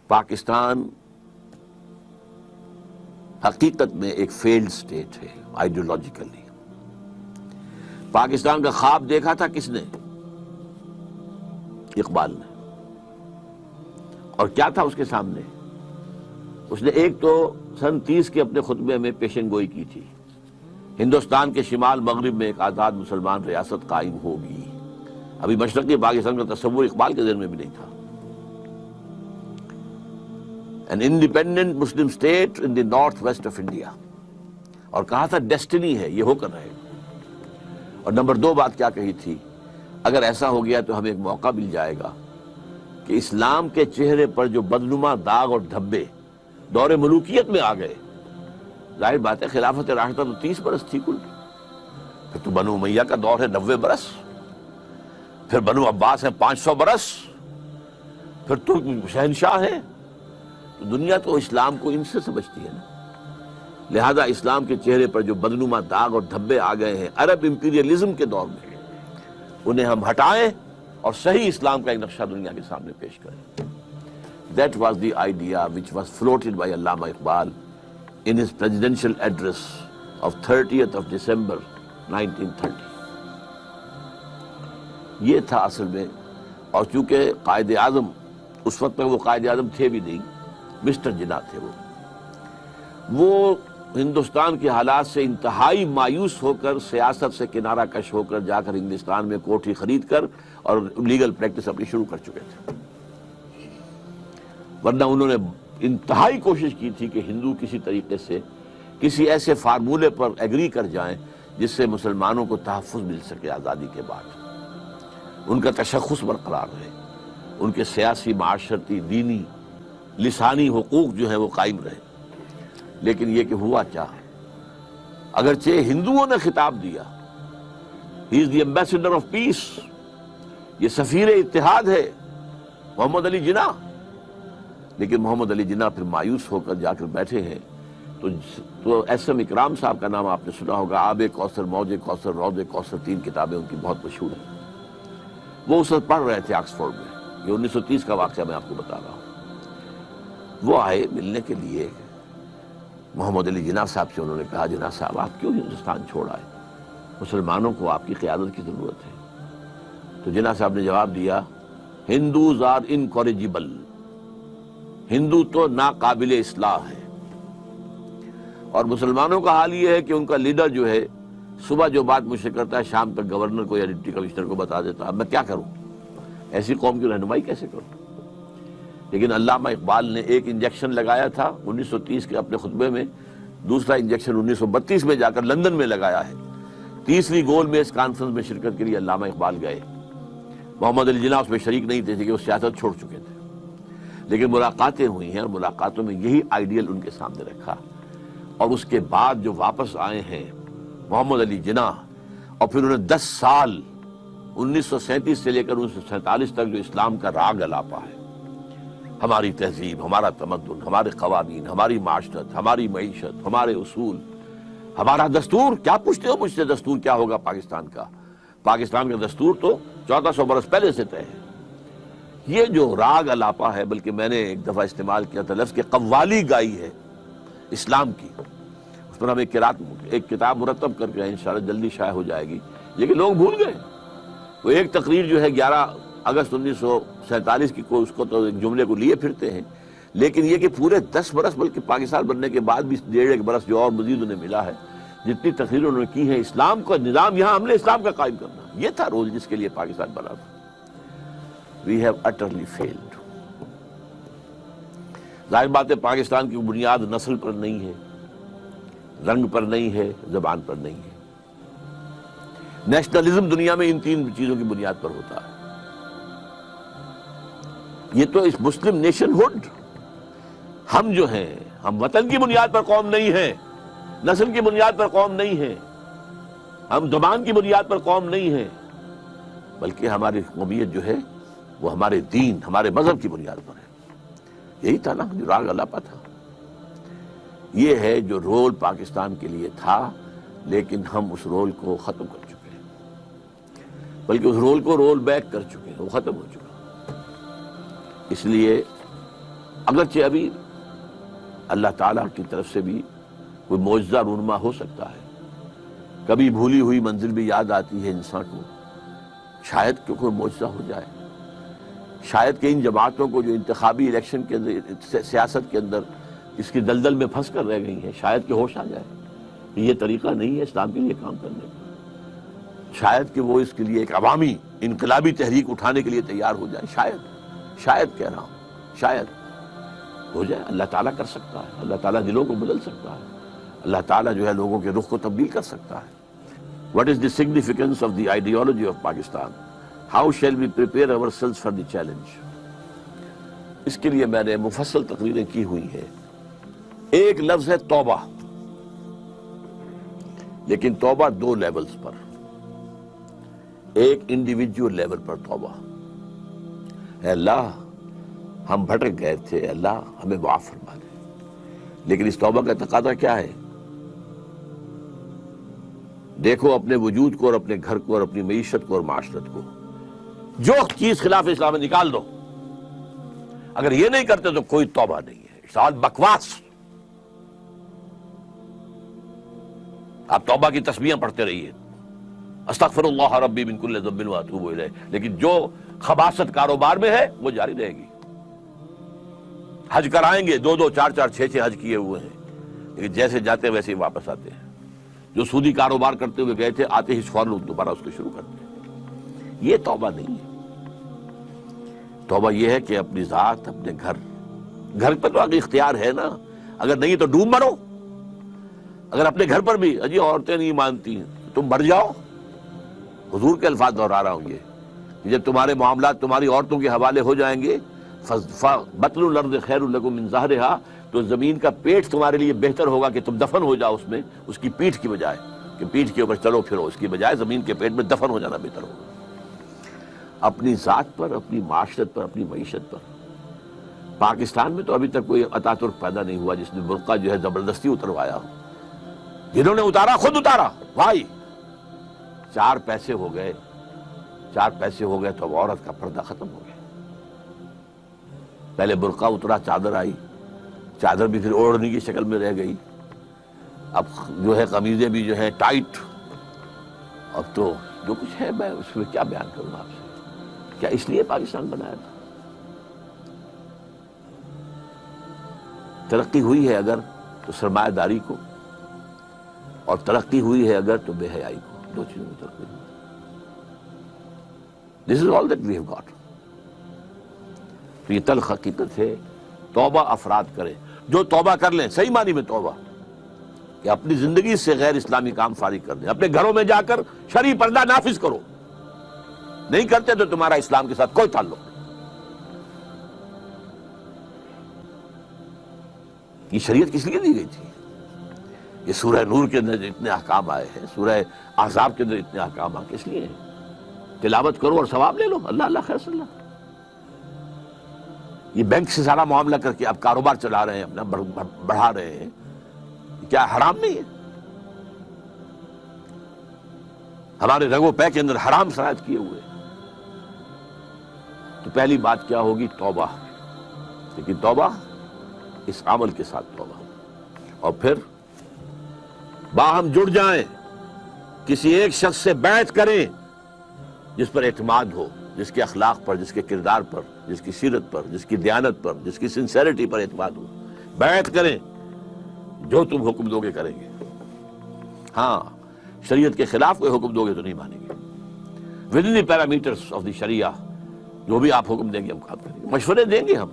پاکستان حقیقت میں ایک فیلڈ سٹیٹ ہے آئیڈیولوجیکلی. پاکستان کا خواب دیکھا تھا کس نے؟ اقبال نے. اور کیا تھا اس کے سامنے؟ اس نے ایک تو سن 30 کے اپنے خطبے میں پیشن گوئی کی تھی، ہندوستان کے شمال مغرب میں ایک آزاد مسلمان ریاست قائم ہوگی. ابھی مشرقی پاکستان کا تصور اقبال کے ذہن میں بھی نہیں تھا. An independent Muslim state in the northwest of India. اور کہا تھا ڈیسٹنی ہے، یہ ہو کر رہے گا. اور نمبر 2 بات کیا کہی تھی؟ اگر ایسا ہو گیا تو ہمیں ایک موقع مل جائے گا کہ اسلام کے چہرے پر جو بدنما داغ اور دھبے دور ملوکیت میں آ گئے، ظاہر بات ہے خلافت راشدہ تو 30 برس تھی کل، پھر تو بنو امیہ کا دور ہے 90 برس، پھر بنو عباس ہے 500 برس، پھر ترک شہنشاہ ہے. تو دنیا تو اسلام کو ان سے سمجھتی ہے نا. لہذا اسلام کے چہرے پر جو بدنما داغ اور دھبے آ گئے ہیں عرب امپیریلزم کے دور میں، انہیں ہم ہٹائیں اور صحیح اسلام کا ایک نقشہ دنیا کے سامنے پیش کریں. That was the idea which was floated by Allama Iqbal in his presidential address of 30th of December 1930. یہ تھا اصل میں. اور چونکہ قائد اعظم اس وقت میں وہ قائد اعظم تھے بھی نہیں، مسٹر جناح تھے. وہ ہندوستان کے حالات سے انتہائی مایوس ہو کر سیاست سے کنارہ کش ہو کر جا کر انگلستان میں کوٹھی خرید کر اور لیگل پریکٹس اپنی شروع کر چکے تھے. ورنہ انہوں نے انتہائی کوشش کی تھی کہ ہندو کسی طریقے سے کسی ایسے فارمولے پر ایگری کر جائیں جس سے مسلمانوں کو تحفظ مل سکے آزادی کے بعد، ان کا تشخص برقرار رہے، ان کے سیاسی، معاشرتی، دینی، لسانی حقوق جو ہیں وہ قائم رہے. لیکن یہ کہ ہوا کیا؟ اگرچہ ہندوؤں نے خطاب دیا، ہی از دی ایمبیسڈر آف پیس، یہ سفیر اتحاد ہے محمد علی جناح، لیکن محمد علی جناح پھر مایوس ہو کر جا کر بیٹھے ہیں. تو ایس ایم اکرام صاحب کا نام آپ نے سنا ہوگا. آب کوثر، موج کوثر، رود کوثر، 3 کتابیں ان کی بہت مشہور ہیں. وہ اس وقت پڑھ رہے تھے آکسفورڈ میں. یہ 1930 کا واقعہ میں آپ کو بتا رہا ہوں. وہ آئے ملنے کے لیے محمد علی جناح صاحب سے. انہوں نے کہا جناح صاحب آپ کیوں ہندوستان چھوڑ آئے؟ مسلمانوں کو آپ کی قیادت کی ضرورت ہے. تو جناح صاحب نے جواب دیا، ہندوز آر انکوریجیبل، ہندو تو ناقابل اصلاح ہے. اور مسلمانوں کا حال یہ ہے کہ ان کا لیڈر جو ہے صبح جو بات مجھ سے کرتا ہے شام تک گورنر کو یا ڈپٹی کمشنر کو بتا دیتا. اب میں کیا کروں؟ ایسی قوم کی رہنمائی کیسے کروں؟ لیکن علامہ اقبال نے ایک انجیکشن لگایا تھا 1930 کے اپنے خطبے میں، دوسرا انجیکشن 1932 میں جا کر لندن میں لگایا ہے. تیسری گول میز کانفرنس میں شرکت کے لیے علامہ اقبال گئے. محمد علی جناح اس میں شریک نہیں تھے کہ وہ سیاست چھوڑ چکے تھے. لیکن ملاقاتیں ہوئی ہیں اور ملاقاتوں میں یہی آئیڈیل ان کے سامنے رکھا. اور اس کے بعد جو واپس آئے ہیں محمد علی جناح، اور پھر انہوں نے 10 سال 1937 سے لے کر 1947 تک جو اسلام کا راگ الاپا ہے، ہماری تہذیب، ہمارا تمدن، ہمارے قوانین، ہماری معاشرت، ہماری معیشت، ہمارے اصول، ہمارا دستور. کیا پوچھتے ہو مجھ سے دستور کیا ہوگا پاکستان کا؟ پاکستان کا دستور تو 1400 برس پہلے سے طے ہے. یہ جو راگ الاپا ہے، بلکہ میں نے ایک دفعہ استعمال کیا تھا لفظ کہ قوالی گائی ہے اسلام کی. اس پر ہم ایک کتاب مرتب کر کے انشاءاللہ جلدی شائع ہو جائے گی. لیکن لوگ بھول گئے. وہ ایک تقریر جو ہے 11 اگست 1947 کی اس کو تو ایک جملے کو لیے پھرتے ہیں. لیکن یہ کہ پورے 10 برس بلکہ پاکستان بننے کے بعد بھی 1.5 برس جو اور مزید انہیں ملا ہے، جتنی تقریریں انہوں نے کی ہیں اسلام کا نظام، یہاں ہم نے اسلام کا قائم کرنا، یہ تھا رول جس کے لیے پاکستان بنا تھا. We have utterly failed. ظاہر بات ہے پاکستان کی بنیاد نسل پر نہیں ہے، رنگ پر نہیں ہے، زبان پر نہیں ہے. نیشنلزم دنیا میں ان 3 چیزوں کی بنیاد پر ہوتا ہے. یہ تو اس مسلم نیشن ہوڈ، ہم جو ہیں ہم وطن کی بنیاد پر قوم نہیں ہیں، نسل کی بنیاد پر قوم نہیں ہیں، ہم زبان کی بنیاد پر قوم نہیں ہیں، بلکہ ہماری قومیت جو ہے وہ ہمارے دین، ہمارے مذہب کی بنیاد پر ہے. یہی تھا نا جو راگ الاپا تھا. یہ ہے جو رول پاکستان کے لیے تھا، لیکن ہم اس رول کو ختم کر چکے ہیں، بلکہ اس رول کو رول بیک کر چکے ہیں، وہ ختم ہو چکا. اس لیے اگرچہ ابھی اللہ تعالیٰ کی طرف سے بھی کوئی معجزہ رونما ہو سکتا ہے، کبھی بھولی ہوئی منزل بھی یاد آتی ہے انسان کو، شاید کہ کوئی معجزہ ہو جائے، شاید کہ ان جماعتوں کو جو انتخابی الیکشن کے اندر، سیاست کے اندر اس کی دلدل میں پھنس کر رہ گئی ہیں، شاید کہ ہوش آ جائے کہ یہ طریقہ نہیں ہے اسلام کے لیے کام کرنے کا، شاید کہ وہ اس کے لیے ایک عوامی انقلابی تحریک اٹھانے کے لیے تیار ہو جائے، شاید کہہ رہا ہوں، شاید ہو جائے۔ اللہ تعالیٰ کر سکتا ہے، اللہ تعالیٰ دلوں کو بدل سکتا ہے، اللہ تعالیٰ جو ہے لوگوں کے رخ کو تبدیل کر سکتا ہے۔ What is the significance of the ideology of Pakistan? How shall we prepare ourselves for the challenge? اس کے لیے میں نے مفصل تقریریں کی ہوئی ہیں۔ ایک لفظ ہے توبہ، لیکن توبہ دو لیولز پر، ایک انڈیویجول لیول پر توبہ، اے اللہ ہم بھٹک گئے تھے، اللہ ہمیں معاف فرما دے، لیکن اس توبہ کا تقاضا کیا ہے؟ دیکھو اپنے وجود کو اور اپنے گھر کو اور اپنی معیشت کو اور معاشرت کو، جو چیز خلاف اسلام ہے نکال دو۔ اگر یہ نہیں کرتے تو کوئی توبہ نہیں ہے، سوال بکواس۔ آپ توبہ کی تسبیحیں پڑھتے رہیے، استغفر اللہ ربی من کل ذنب واتوب الیہ، لیکن جو خباثت کاروبار میں ہے وہ جاری رہے گی۔ حج کرائیں گے، 2 4 6 حج کیے ہوئے ہیں، لیکن جیسے جاتے ویسے ہی واپس آتے ہیں۔ جو سودی کاروبار کرتے ہوئے گئے تھے، آتے ہی فوراً دوبارہ اس کو شروع کرتے ہیں۔ یہ توبہ نہیں ہے۔ توبہ یہ ہے کہ اپنی ذات، اپنے گھر پر تو آگے اختیار ہے نا، اگر نہیں تو ڈوب مرو۔ اگر اپنے گھر پر بھی اجی عورتیں نہیں مانتی ہیں، تم مر جاؤ۔ حضور کے الفاظ دہرا رہا ہوں یہ، کہ جب تمہارے معاملات تمہاری عورتوں کے حوالے ہو جائیں گے، بطن الارض خیر لکم من ظہرہا، تو زمین کا پیٹ تمہارے لیے بہتر ہوگا کہ تم دفن ہو جاؤ اس میں، اس کی پیٹھ کی بجائے، کہ پیٹھ کے اوپر چلو پھرو، اس کی بجائے زمین کے پیٹ میں دفن ہو جانا بہتر ہوگا۔ اپنی ذات پر، اپنی معاشرت پر، اپنی معیشت پر۔ پاکستان میں تو ابھی تک کوئی اتا ترک پیدا نہیں ہوا جس نے برقع جو ہے زبردستی اتروایا ہو۔ جنہوں نے اتارا خود اتارا، بھائی 4 پیسے ہو گئے تو اب عورت کا پردہ ختم ہو گیا۔ پہلے برقع اترا، چادر آئی، چادر بھی پھر اوڑھنے کی شکل میں رہ گئی، اب جو ہے قمیضیں بھی جو ہے ٹائٹ۔ اب تو جو کچھ ہے میں اس میں کیا بیان کروں آپ سے، کیا اس لیے پاکستان بنایا تھا؟ ترقی ہوئی ہے اگر تو سرمایہ داری کو، اور ترقی ہوئی ہے اگر تو بے حیائی کو، دو چیزوں میں ترقی ہوئی۔ This is all that we have got۔ تو یہ تلخ حقیقت ہے۔ توبہ افراد کریں، جو توبہ کر لیں، صحیح معنی میں توبہ، کہ اپنی زندگی سے غیر اسلامی کام فارغ کر دیں، اپنے گھروں میں جا کر شرعی پردہ نافذ کرو۔ نہیں کرتے تو تمہارا اسلام کے ساتھ کوئی تعلق نہیں۔ یہ شریعت کس لیے دی گئی تھی؟ یہ سورہ نور کے اندر اتنے احکام آئے ہیں، سورہ احزاب کے اندر اتنے احکام آئے، کس لیے ہیں؟ تلاوت کرو اور ثواب لے لو، اللہ اللہ خیر صلی اللہ۔ یہ بینک سے سارا معاملہ کر کے آپ کاروبار چلا رہے ہیں، اپنا بڑھا رہے ہیں، کیا حرام نہیں ہے؟ ہمارے رگ و پے کے اندر حرام شرائط کیے ہوئے۔ تو پہلی بات کیا ہوگی؟ توبہ، لیکن توبہ اس عمل کے ساتھ توبہ، اور پھر باہم جڑ جائیں، کسی ایک شخص سے بیعت کریں جس پر اعتماد ہو، جس کے اخلاق پر، جس کے کردار پر، جس کی سیرت پر، جس کی دیانت پر، جس کی سنسیریٹی پر اعتماد ہو۔ بیعت کریں، جو تم حکم دو گے کریں گے۔ ہاں، شریعت کے خلاف کوئی حکم دو گے تو نہیں مانیں گے۔ within the parameters of the شریعہ جو بھی آپ حکم دیں گے ہم کام کریں گے، مشورے دیں گے ہم،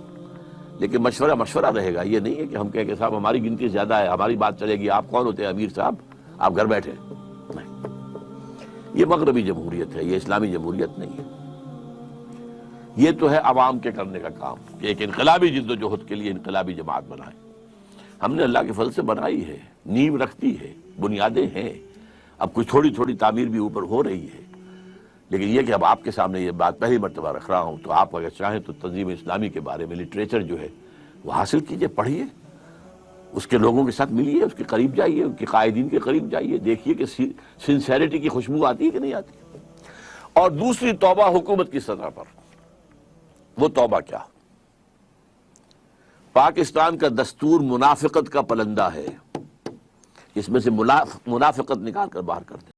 لیکن مشورہ رہے گا۔ یہ نہیں ہے کہ ہم کہیں کہ صاحب ہماری گنتی زیادہ ہے، ہماری بات چلے گی، آپ کون ہوتے ہیں امیر صاحب، آپ گھر بیٹھے۔ نہیں، یہ مغربی جمہوریت ہے، یہ اسلامی جمہوریت نہیں ہے۔ یہ تو ہے عوام کے کرنے کا کام کہ ایک انقلابی جد و جہد کے لیے انقلابی جماعت بنائیں۔ ہم نے اللہ کے فضل سے بنائی ہے، نیو رکھتی ہے، بنیادیں ہیں، اب کچھ تھوڑی تھوڑی تعمیر بھی اوپر ہو رہی ہے، لیکن یہ کہ اب آپ کے سامنے یہ بات پہلی مرتبہ رکھ رہا ہوں، تو آپ اگر چاہیں تو تنظیم اسلامی کے بارے میں لٹریچر جو ہے وہ حاصل کیجئے، پڑھیے، اس کے لوگوں کے ساتھ ملیے، اس کے قریب جائیے، ان کے قائدین کے قریب جائیے، دیکھیے کہ سنسیریٹی کی خوشبو آتی ہے کہ نہیں آتی۔ اور دوسری توبہ حکومت کی سطح پر، وہ توبہ کیا؟ پاکستان کا دستور منافقت کا پلندہ ہے، اس میں سے منافقت نکال کر باہر کر دیں۔